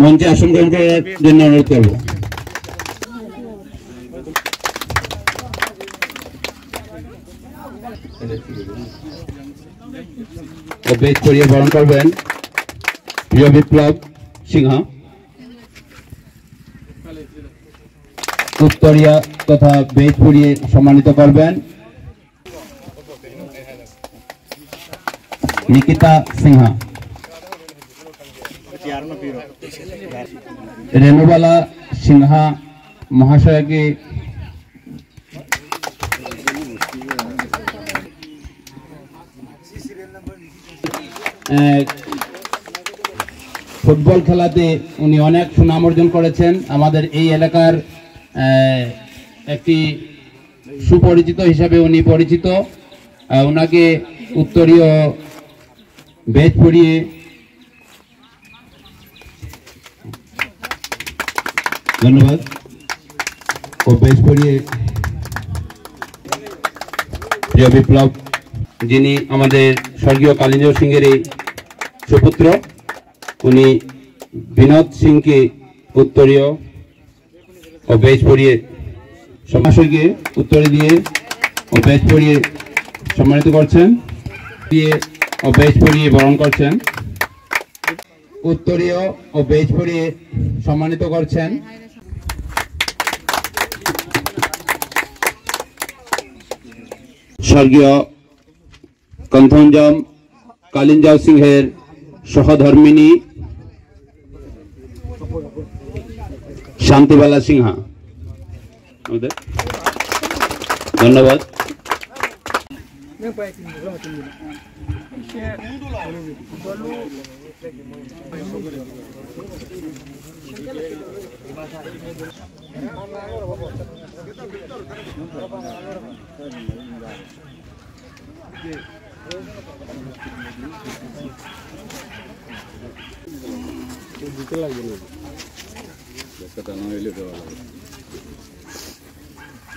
মঞ্চে আসন গ্রহণ করার জন্য অনুরোধ করব। বেজ পরিয়ে বরণ করবেন প্রিয় বিপ্লব সিংহ, উত্তরিয়া তথা বেজ পরিয়ে সম্মানিত করবেন নিকিতা সিংহা, রেণুবালা সিংহা মহাশয়কে ফুটবল খেলাতে উনি অনেক সুনাম অর্জন করেছেন। আমাদের এই এলাকার একটি সুপরিচিত হিসাবে উনি পরিচিত। ওনাকে উত্তরীয় বেজ পরিয়ে ধন্যবাদ ও বেজ পরিয়ে প্রিয় বিপ্লব, যিনি আমাদের স্বর্গীয় কালিঞ্জর সিংহের এই সুপুত্র, উনি বিনোদ সিংকে উত্তরীয় ও বেজ পরিয়ে সমাজকে উত্তরে দিয়ে ও বেজ পরিয়ে সম্মানিত করছেন, দিয়ে ও বেজ পরিয়ে বরণ করছেন, উত্তরীয় ও বেজ পরিয়ে সম্মানিত করছেন স্বর্গীয় কন্থঞ্জম কালিঞ্জর সিংহের সহধর্মিনী শান্তিবালা সিংহা। ধন্যবাদ।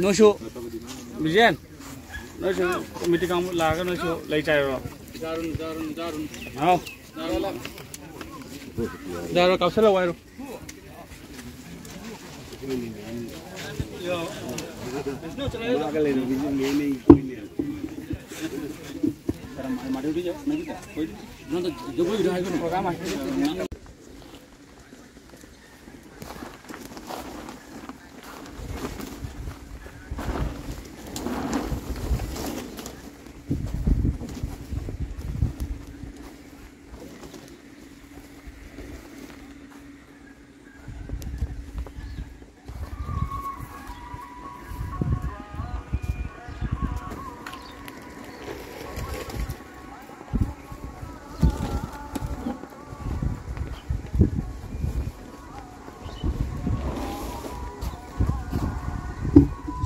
नौशो बुझेन नौशो कमिटी काम लागा नौशो लाई चाहिए दारुन दारुन दारुन आओ दारुन काउंसलर वायरो यो इसनो चलाए आगे ले नहीं कोई नहीं तरह मारे उठी जाओ नहीं क्या कोई ना तो जो कोई रहा है प्रोग्राम है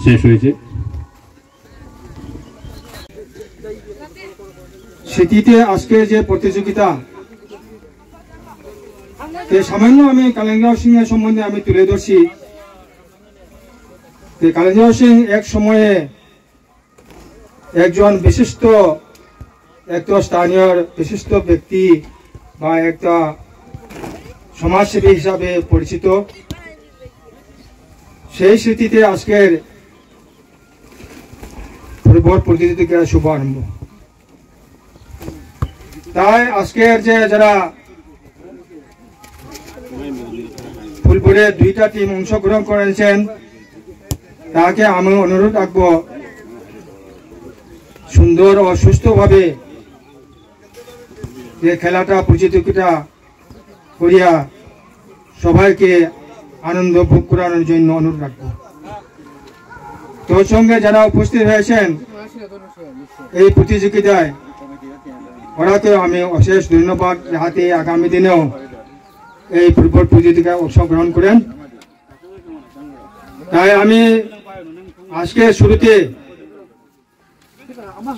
শেষ হয়েছে। স্মৃতিতে আজকে যে প্রতিযোগিতা সামান্য আমি কালিঞ্জর সিং এর সম্বন্ধে আমি তুলে ধরছি। কালিঞ্জর সিং এক সময়ে একজন বিশিষ্ট একটা স্থানীয় বিশিষ্ট ব্যক্তি বা একটা সমাজসেবী হিসাবে পরিচিত। সেই স্মৃতিতে আজকের ফুটবল প্রতিযোগিতার শুভারম্ভ। তাই আজকের যে যারা ফুটবলের দুইটা টিম অংশগ্রহণ করেছেন তাকে আমি অনুরোধ রাখবো সুন্দর ও সুস্থভাবে যে খেলাটা প্রতিযোগিতা করিয়া সবাইকে আনন্দ ভোগ করানোর জন্য অনুরোধ রাখবো। তোর সঙ্গে যারা উপস্থিত হয়েছেন এই প্রতিযোগিতায় ওরাকেও আমি অশেষ ধন্যবাদ, যাতে আগামী দিনেও এই ফুটবল প্রতিযোগিতায় অংশগ্রহণ করেন। তাই আমি আজকে শুরুতে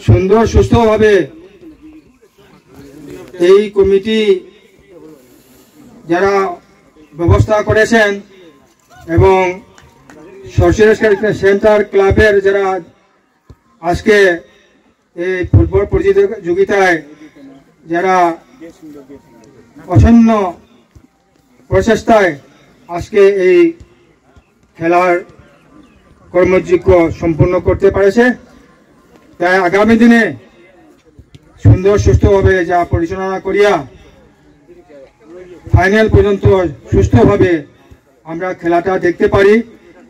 সুন্দর সুস্থভাবে এই কমিটি যারা ব্যবস্থা করেছেন এবং সরকারি সেন্টার ক্লাবের যারা আজকে এই ফুটবল প্রতিযোগিতায় যারা আসন্ন প্রচেষ্টায় আজকে এই খেলার কর্মযোগ্য সম্পূর্ণ করতে পেরেছে। তাই আগামী দিনে সুন্দর সুস্থভাবে যা পরিচালনা করিয়া ফাইনাল পর্যন্ত সুস্থভাবে আমরা খেলাটা দেখতে পারি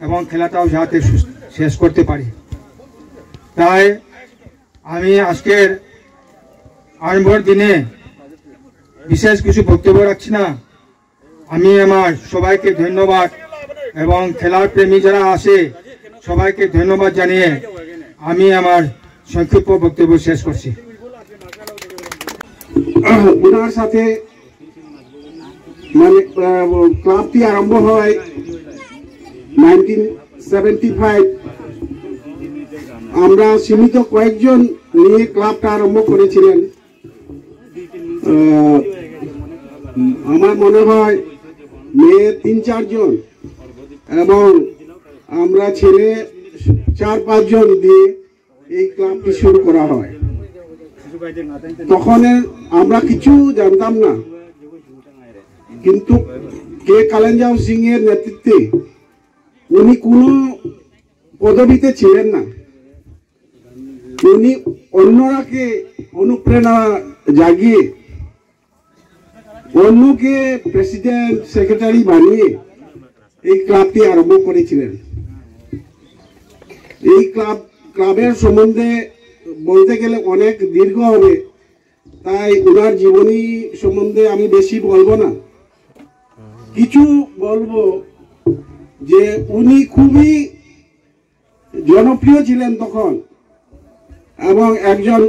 এবং খেলাটাও যাতে শেষ করতে পারি। তাই আমি আজকের আরম্ভর দিনে বিশেষ কিছু বক্তব্য রাখছি না। আমি আমার সবাইকে ধন্যবাদ এবং খেলার প্রেমী যারা আসে সবাইকে ধন্যবাদ জানিয়ে আমি আমার সংক্ষিপ্ত বক্তব্য শেষ করছি। ওনার সাথে মানে ক্লাবটি আরম্ভ হয় 1975। আমরা সীমিত কয়েকজন নিয়ে ক্লাবটা আরম্ভ করেছিলেন। আমার মনে হয় মেয়ে 3-4 জন এবং আমরা ছেলে 4-5 জন দিয়ে এই ক্লাবটি শুরু করা হয়। তখন আমরা কিছু জানতাম না, কিন্তু কে কালিঞ্জাও সিং এর নেতৃত্বে উনি কোনো পদবিতে ছিলেন না। উনি অন্যরাকে অনুপ্রেরণা জাগিয়ে অন্যকে প্রেসিডেন্ট সেক্রেটারি বানিয়ে এই ক্লাবটি আরম্ভ করেছিলেন। এই ক্লাবের সম্বন্ধে বলতে গেলে অনেক দীর্ঘ হবে, তাই ওনার জীবনী সম্বন্ধে আমি বেশি বলবো না। কিছু বলবো যে উনি খুবই জনপ্রিয় ছিলেন তখন এবং একজন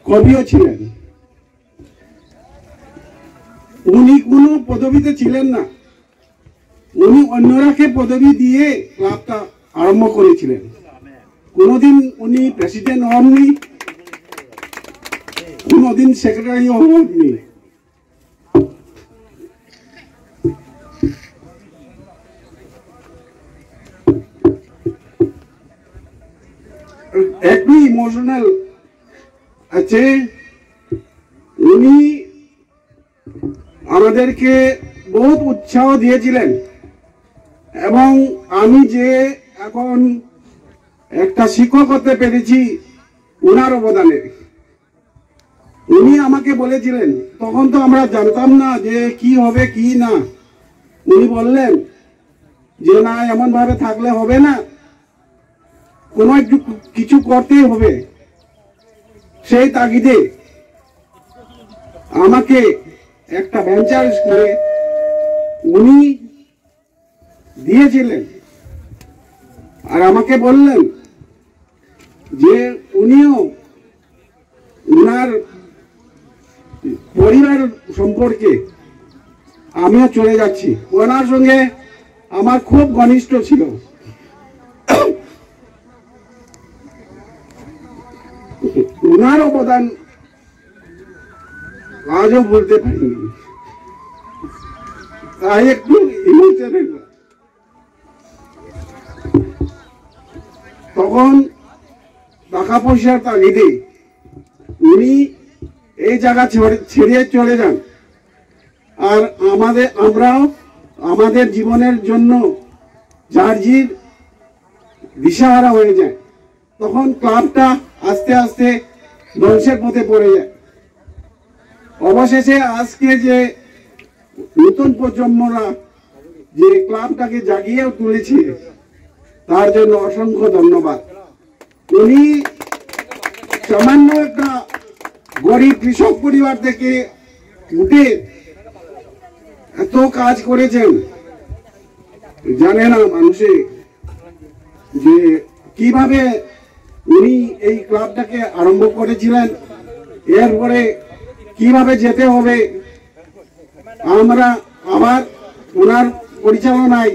কবিও ছিলেন। উনি কোনো পদবিতে ছিলেন না, উনি অন্যরাকে পদবি দিয়ে ক্লাবটা আরম্ভ করেছিলেন। কোনোদিন উনি প্রেসিডেন্ট হননি, কোনোদিন সেক্রেটারিও হননি। একটু ইমোশনাল আছে। উনি আমাদেরকে বহুত উৎসাহ দিয়েছিলেন এবং আমি যে এখন একটা শিক্ষক হতে পেরেছি ওনার অবদানে। উনি আমাকে বলেছিলেন, তখন তো আমরা জানতাম না যে কি হবে কি না। উনি বললেন যে না, এমন ভাবে থাকলে হবে না, কোনো একটু কিছু করতেই হবে। সেই তাগিদে আমাকে একটা ভেঞ্চার স্কুলে উনি দিয়েছিলেন আর আমাকে বললেন যে উনিও উনার পরিবার সম্পর্কে আমিও চলে যাচ্ছি। ওনার সঙ্গে আমার খুব ঘনিষ্ঠ ছিল। ওনার অবদান আজও বলতে পারিনি, তাই একটু ইমোশনাল। তখন টাকা পয়সার তাগিদে উনি এই জায়গা ছেড়ে চলে যান আর আমরাও আমাদের জীবনের জন্য জার্জির দিশাহারা হয়ে যায়। তখন ক্লাবটা আস্তে আস্তে ধ্বংসের পথে পড়ে যায়। অবশেষে আজকে যে নতুন প্রজন্মরা যে ক্লাবটাকে জাগিয়ে তুলেছে তার জন্য অসংখ্য ধন্যবাদ। উনি সামান্য একটা গরিব কৃষক পরিবার থেকে উঠে এত কাজ করেছেন, জানে না মানুষে যে কিভাবে উনি এই ক্লাবটাকে আরম্ভ করেছিলেন, এরপরে কিভাবে যেতে হবে। আমরা আবার ওনার পরিচালনায়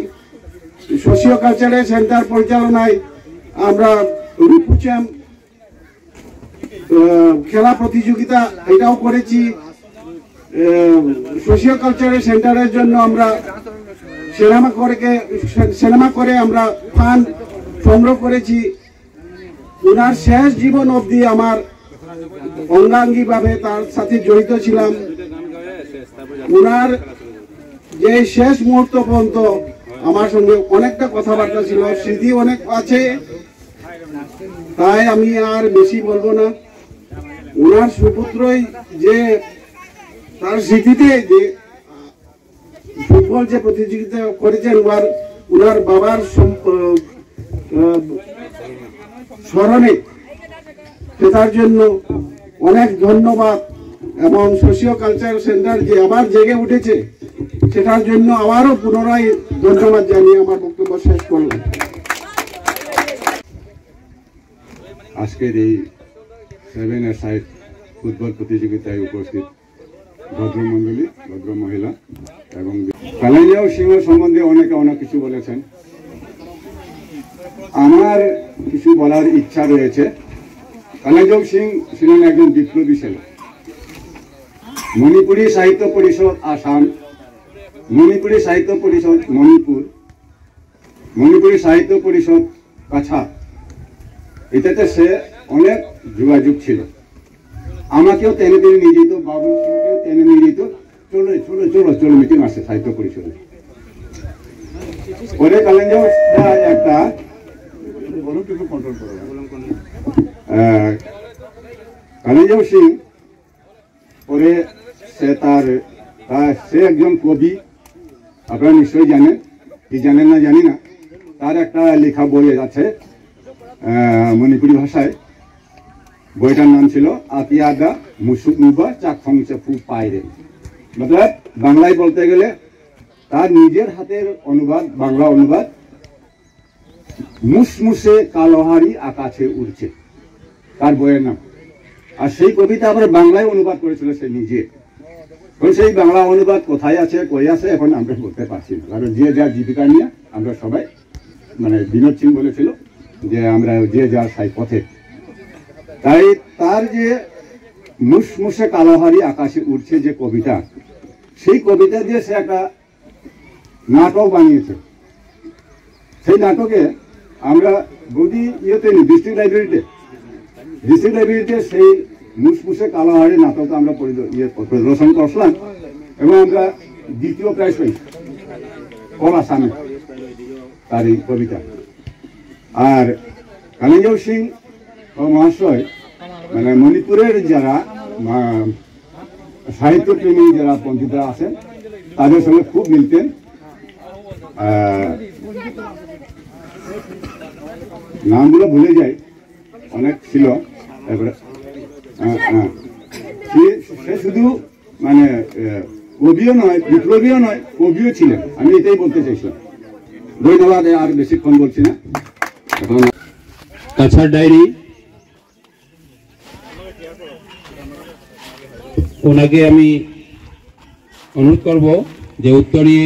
সোশিও কালচারাল সেন্টার পরিচালনায় আমরা রিপুচাম খেলা প্রতিযোগিতা এটাও করেছি। সোশিও কালচারাল সেন্টারের জন্য আমরা সিনেমা করে আমরা ফান্ড সংগ্রহ করেছি। ওনার শেষ জীবন অবধি আমার অঙ্গাঙ্গি ভাবে তার সাথে জড়িত ছিলাম। ওনার যে শেষ মুহূর্ত পর্যন্ত আমার সঙ্গে অনেকটা কথাবার্তা ছিল, স্মৃতি অনেক আছে, তাই আমি আর বেশি বলবো না। ওনার সুপুত্রই যে তার স্মৃতিতে যে ফুটবল যে প্রতিযোগিতা করেছেন, ওনার বাবার স্মরণে, সেটার জন্য অনেক ধন্যবাদ। এবং সোশিও কালচার সেন্টার যে আবার জেগে উঠেছে, সেটার জন্য আবারও পুনরায় ধন্যবাদ জানিয়ে আমার বক্তব্য শেষ করলাম। আজকের এই 7-a-side ফুটবল প্রতিযোগিতায় উপস্থিত ভদ্রমণ্ডলী, ভদ্র মহিলা এবং কালিঞ্জাও সিংহ সম্বন্ধে অনেকে অনেক কিছু বলেছেন। আমার কিছু বলার ইচ্ছা রয়েছে। কালিঞ্জাও সিং ছিলেন একজন বিপ্লবী ছেলে। মণিপুরী সাহিত্য পরিষদ আসাম, মণিপুরী সাহিত্য পরিষদ মণিপুর, মণিপুরী সাহিত্য পরিষদ কাছাড়, এটাতে সে অনেক যোগাযোগ ছিল। আমাকেও টেনে টেনে নিয়ে যেত, বাবুল সিংকেও টেনে নিয়ে যেত, চলো চলো চলো চলো মিটিং আসে সাহিত্য পরিষদে। পরে কালিঞ্জাও একটা কালিঞ্জাও সিং পরে সে একজন কবি, আপনারা নিশ্চয়ই জানেন, কি জানেন না জানি না। তার একটা লেখা বই আছে মণিপুরি ভাষায়, বইটার নাম ছিল আতিয়াদা মুসুক মুবা চাকফংচে ফু পাইরে। মতলব বাংলায় বলতে গেলে তার নিজের হাতের অনুবাদ, বাংলা অনুবাদ, মুসমুসে কালোহারি আকাশে উড়ছে, তার বইয়ের নাম। আর সেই কবিতা আবার বাংলায় অনুবাদ করেছিল সে নিজে। সেই বাংলা অনুবাদ কোথায় আছে, কই আছে, এখন আমরা বলতে পারছি না, কারণ যে যার জীবিকা নিয়ে আমরা সবাই, মানে বিনোদ সিং বলেছিল যে আমরা যে যার সাই পথে। তাই তার যে মুসমুসে কালোহারি আকাশে উঠছে যে কবিতা, সেই কবিতা দিয়ে সে একটা নাটক বানিয়েছে। সেই নাটকে আমরা বৌদি ইয়েতে ডিস্ট্রিক্ট লাইব্রেরিতে সেই মুসমুসে কালোহারি নাটকটা আমরা প্রদর্শন করছিলাম এবং আমরা দ্বিতীয় প্রাইজ পাইছি কলা সামনে তার এই কবিতা। আর কালিঞ্জাও সিং মহাশয় মানে মণিপুরের যারা সাহিত্যপ্রেমী যারা পণ্ডিতরা আছেন তাদের সঙ্গে খুব মিলতেন। নামগুলো ভুলে যাই, অনেক ছিল। তারপরে সে শুধু মানে কবিও নয়, বিপ্লবীও নয়, কবিও ছিলেন। আমি এটাই বলতে চাইছিলাম। ধন্যবাদ, আর বেশিক্ষণ বলছি না। কাছাড় ডায়েরি, ওনাকে আমি অনুরোধ করব যে উত্তরীয়